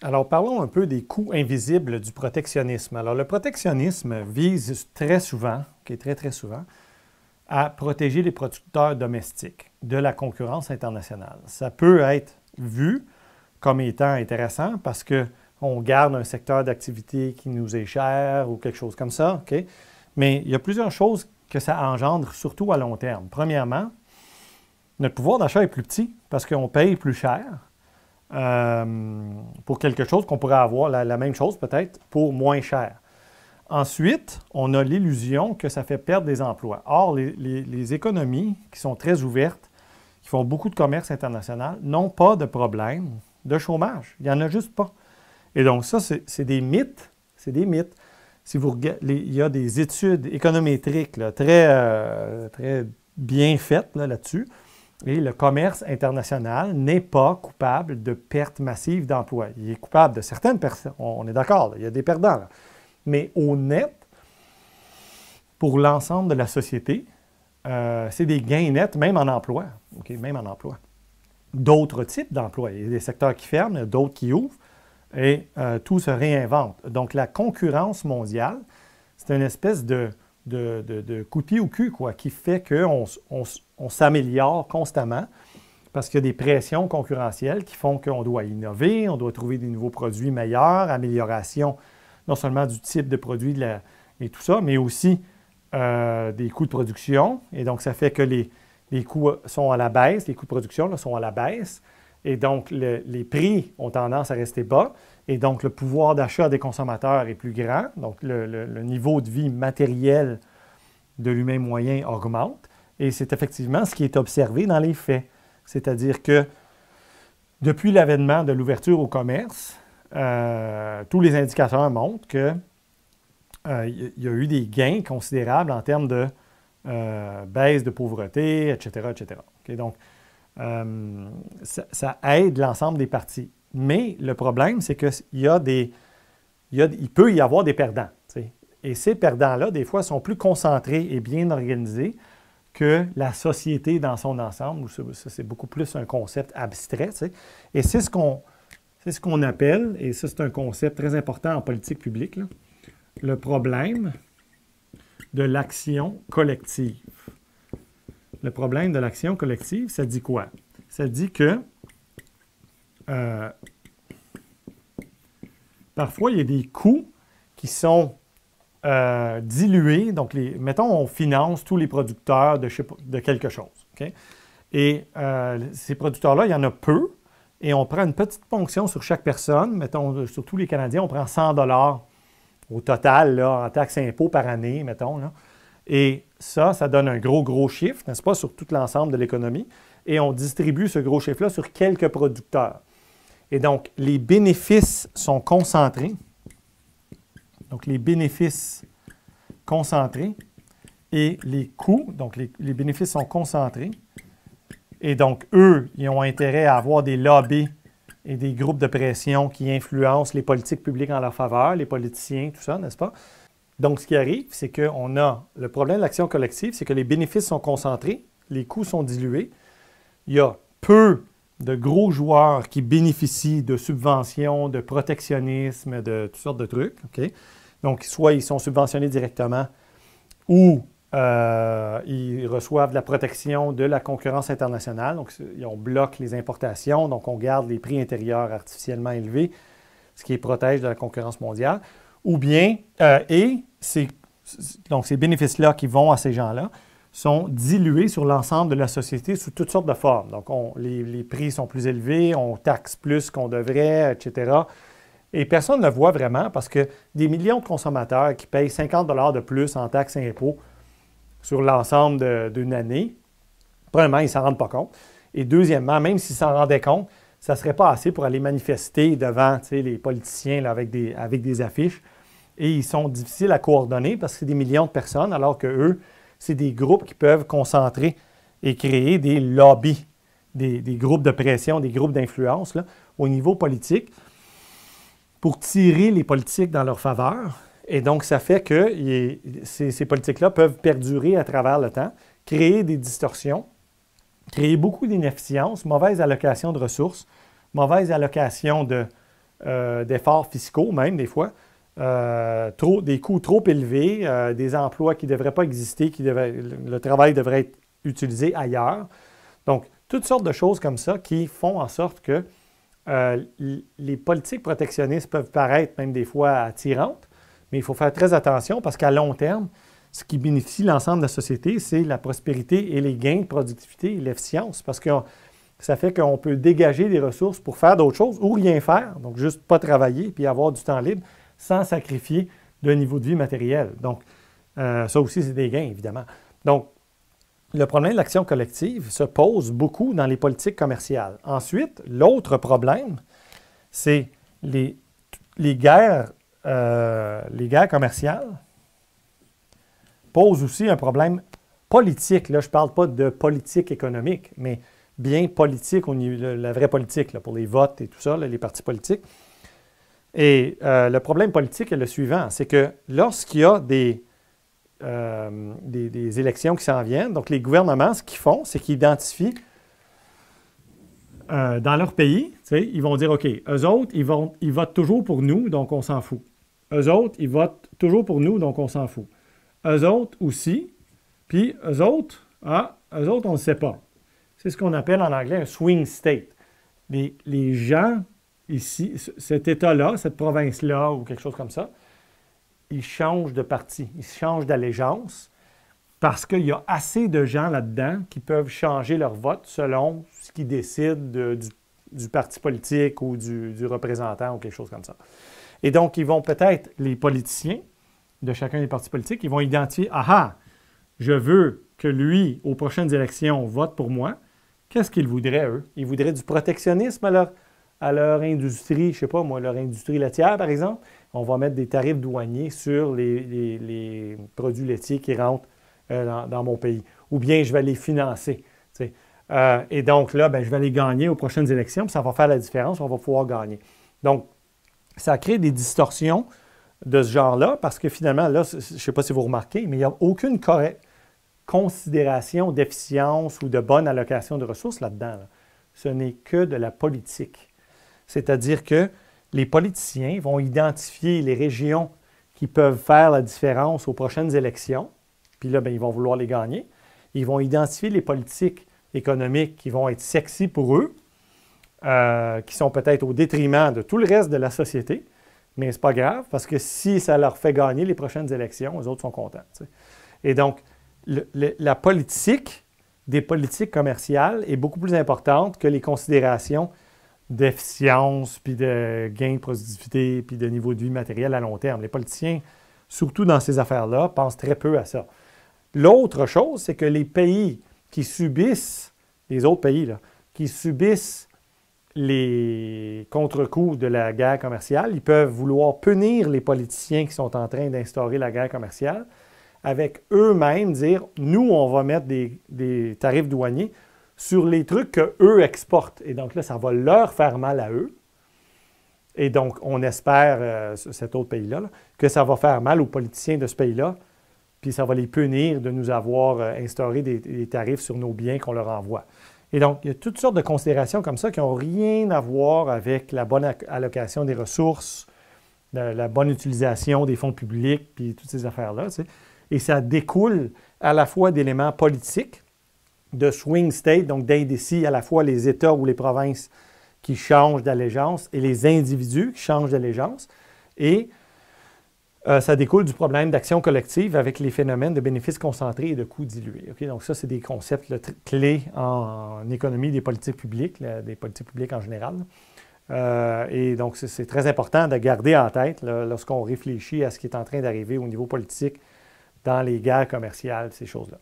Alors, parlons un peu des coûts invisibles du protectionnisme. Alors, le protectionnisme vise très souvent, très souvent, à protéger les producteurs domestiques de la concurrence internationale. Ça peut être vu comme étant intéressant parce qu'on garde un secteur d'activité qui nous est cher ou quelque chose comme ça, OK? Mais il y a plusieurs choses que ça engendre, surtout à long terme. Premièrement, notre pouvoir d'achat est plus petit parce qu'on paye plus cher pour quelque chose qu'on pourrait avoir, la même chose peut-être, pour moins cher. Ensuite, on a l'illusion que ça fait perdre des emplois. Or, les économies qui sont très ouvertes, qui font beaucoup de commerce international, n'ont pas de problème de chômage. Il n'y en a juste pas. Et donc ça, c'est des mythes. C'est des mythes. Si vous regardez, il y a des études économétriques là, très bien faites là-dessus. Et le commerce international n'est pas coupable de pertes massives d'emplois. Il est coupable de certaines personnes. On est d'accord, il y a des perdants. Là. Mais au net, pour l'ensemble de la société, c'est des gains nets, même en emploi. OK, même en emploi. D'autres types d'emplois. Il y a des secteurs qui ferment, d'autres qui ouvrent, et tout se réinvente. Donc, la concurrence mondiale, c'est une espèce de coup de pied au cul, quoi, qui fait qu'on s'améliore constamment parce qu'il y a des pressions concurrentielles qui font qu'on doit innover, on doit trouver des nouveaux produits meilleurs, amélioration non seulement du type de produit et tout ça, mais aussi des coûts de production. Et donc, ça fait que les coûts sont à la baisse, les coûts de production là, sont à la baisse. Et donc, les prix ont tendance à rester bas. Et donc, le pouvoir d'achat des consommateurs est plus grand. Donc, le niveau de vie matériel de l'humain moyen augmente. Et c'est effectivement ce qui est observé dans les faits. C'est-à-dire que depuis l'avènement de l'ouverture au commerce, tous les indicateurs montrent qu'il y a eu des gains considérables en termes de baisse de pauvreté, etc., etc. Okay? Donc, ça aide l'ensemble des parties. Mais le problème, c'est qu'il peut y avoir des perdants. T'sais. Et ces perdants-là, des fois, sont plus concentrés et bien organisés que la société dans son ensemble. Ça, c'est beaucoup plus un concept abstrait. T'sais. Et c'est ce qu'on appelle, et ça, c'est un concept très important en politique publique, là, le problème de l'action collective. Le problème de l'action collective, ça dit quoi? Ça dit que parfois, il y a des coûts qui sont dilués. Donc, mettons, on finance tous les producteurs de quelque chose. Okay? Et ces producteurs-là, il y en a peu. Et on prend une petite ponction sur chaque personne. Mettons, sur tous les Canadiens, on prend 100 $ au total là, en taxes et impôts par année, mettons. Là. Et ça donne un gros chiffre, n'est-ce pas, sur tout l'ensemble de l'économie. Et on distribue ce gros chiffre-là sur quelques producteurs. Et donc, les bénéfices sont concentrés. Donc, les bénéfices concentrés et les coûts, donc les bénéfices sont concentrés. Et donc, eux, ils ont intérêt à avoir des lobbies et des groupes de pression qui influencent les politiques publiques en leur faveur, les politiciens, tout ça, n'est-ce pas? Donc, ce qui arrive, c'est qu'on a le problème de l'action collective, c'est que les bénéfices sont concentrés, les coûts sont dilués. Il y a peu de gros joueurs qui bénéficient de subventions, de protectionnisme, de toutes sortes de trucs. Okay? Donc, soit ils sont subventionnés directement ou ils reçoivent de la protection de la concurrence internationale. Donc, on bloque les importations, donc on garde les prix intérieurs artificiellement élevés, ce qui les protège de la concurrence mondiale. Ou bien, donc ces bénéfices-là qui vont à ces gens-là sont dilués sur l'ensemble de la société sous toutes sortes de formes. Donc, les prix sont plus élevés, on taxe plus qu'on devrait, etc. Et personne ne le voit vraiment parce que des millions de consommateurs qui payent 50 $ de plus en taxes et impôts sur l'ensemble d'une année, premièrement, ils ne s'en rendent pas compte. Et deuxièmement, même s'ils s'en rendaient compte, ça ne serait pas assez pour aller manifester devant les politiciens là, avec des affiches. Et ils sont difficiles à coordonner parce que c'est des millions de personnes, alors qu'eux, c'est des groupes qui peuvent concentrer et créer des lobbies, des groupes de pression, des groupes d'influence là, au niveau politique pour tirer les politiques dans leur faveur. Et donc, ça fait que ces politiques-là peuvent perdurer à travers le temps, créer des distorsions, créer beaucoup d'inefficience, mauvaise allocation de ressources, mauvaise allocation de d'efforts fiscaux, même des fois, des coûts trop élevés, des emplois qui ne devraient pas exister, le travail devrait être utilisé ailleurs. Donc, toutes sortes de choses comme ça qui font en sorte que les politiques protectionnistes peuvent paraître même des fois attirantes, mais il faut faire très attention parce qu'à long terme, ce qui bénéficie l'ensemble de la société, c'est la prospérité et les gains de productivité et l'efficience, parce que ça fait qu'on peut dégager des ressources pour faire d'autres choses ou rien faire, donc juste pas travailler puis avoir du temps libre sans sacrifier de niveau de vie matériel. Donc, ça aussi, c'est des gains, évidemment. Donc, le problème de l'action collective se pose beaucoup dans les politiques commerciales. Ensuite, l'autre problème, c'est les guerres commerciales posent aussi un problème politique. Là, je ne parle pas de politique économique, mais bien politique, la vraie politique, là, pour les votes et tout ça, là, les partis politiques. Et le problème politique est le suivant, c'est que lorsqu'il y a des élections qui s'en viennent, donc les gouvernements, ce qu'ils font, c'est qu'ils identifient dans leur pays, ils vont dire, OK, eux autres, ils votent toujours pour nous, donc on s'en fout. Eux autres, ils votent toujours pour nous, donc on s'en fout. Eux autres aussi, puis eux autres, on ne sait pas. C'est ce qu'on appelle en anglais un swing state. Les gens ici, cet État-là, cette province-là ou quelque chose comme ça, ils changent de parti, ils changent d'allégeance parce qu'il y a assez de gens là-dedans qui peuvent changer leur vote selon ce qu'ils décident du parti politique ou du représentant ou quelque chose comme ça. Et donc, ils vont peut-être, les politiciens de chacun des partis politiques, ils vont identifier, je veux que lui, aux prochaines élections, vote pour moi. Qu'est-ce qu'ils voudraient, eux? Ils voudraient du protectionnisme à leur industrie, je ne sais pas moi, leur industrie laitière, par exemple. On va mettre des tarifs douaniers sur les produits laitiers qui rentrent dans mon pays. Ou bien je vais les financer. Et donc là, je vais les gagner aux prochaines élections, puis ça va faire la différence, on va pouvoir gagner. Donc, ça crée des distorsions de ce genre-là, parce que finalement, là, je ne sais pas si vous remarquez, mais il n'y a aucune considération d'efficience ou de bonne allocation de ressources là-dedans. Là. Ce n'est que de la politique. C'est-à-dire que les politiciens vont identifier les régions qui peuvent faire la différence aux prochaines élections, puis là, ils vont vouloir les gagner. Ils vont identifier les politiques économiques qui vont être sexy pour eux, qui sont peut-être au détriment de tout le reste de la société, mais ce n'est pas grave, parce que si ça leur fait gagner les prochaines élections, les autres sont contents. T'sais. Et donc, la politique des politiques commerciales est beaucoup plus importante que les considérations d'efficience, puis de gain de productivité, puis de niveau de vie matériel à long terme. Les politiciens, surtout dans ces affaires-là, pensent très peu à ça. L'autre chose, c'est que les pays qui subissent, les autres pays, là, qui subissent les contre-coups de la guerre commerciale, ils peuvent vouloir punir les politiciens qui sont en train d'instaurer la guerre commerciale avec eux-mêmes dire, nous, on va mettre des tarifs douaniers sur les trucs qu'eux exportent. Et donc là, ça va leur faire mal à eux. Et donc, on espère, cet autre pays-là, là, que ça va faire mal aux politiciens de ce pays-là, puis ça va les punir de nous avoir instauré des tarifs sur nos biens qu'on leur envoie. Et donc, il y a toutes sortes de considérations comme ça qui n'ont rien à voir avec la bonne allocation des ressources, la bonne utilisation des fonds publics, puis toutes ces affaires-là. Tu sais. Et ça découle à la fois d'éléments politiques, de swing state, donc d'indécis, à la fois les États ou les provinces qui changent d'allégeance et les individus qui changent d'allégeance. Et ça découle du problème d'action collective avec les phénomènes de bénéfices concentrés et de coûts dilués. Okay? Donc ça, c'est des concepts là, clés en économie des politiques publiques en général. Et donc, c'est très important de garder en tête là, lorsqu'on réfléchit à ce qui est en train d'arriver au niveau politique dans les guerres commerciales, ces choses-là.